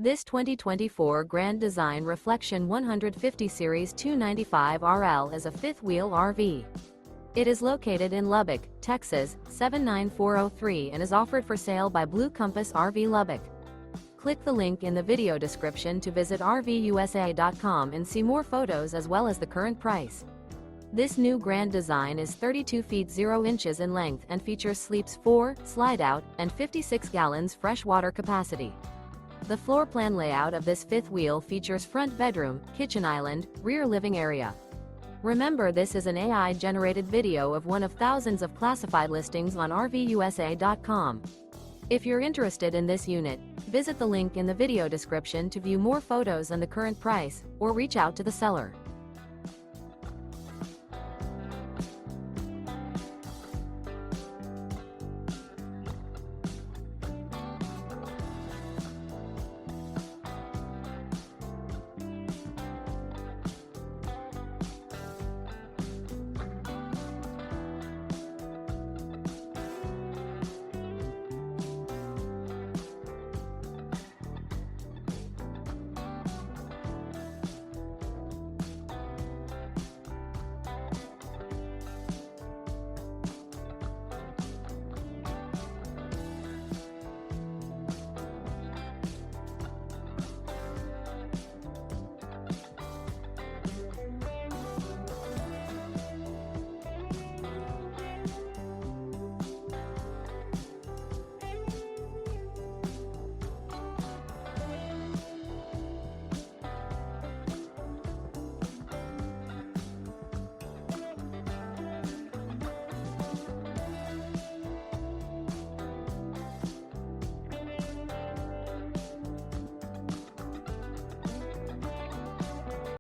This 2024 Grand Design Reflection 150 Series 295RL is a fifth-wheel RV. It is located in Lubbock, Texas, 79403 and is offered for sale by Blue Compass RV Lubbock. Click the link in the video description to visit RVUSA.com and see more photos as well as the current price. This new Grand Design is 32 feet 0 inches in length and features sleeps 4, slide-out, and 56 gallons fresh water capacity. The floor plan layout of this fifth wheel features front bedroom, kitchen island, rear living area. Remember, this is an AI-generated video of one of thousands of classified listings on RVUSA.com. If you're interested in this unit, visit the link in the video description to view more photos and the current price, or reach out to the seller.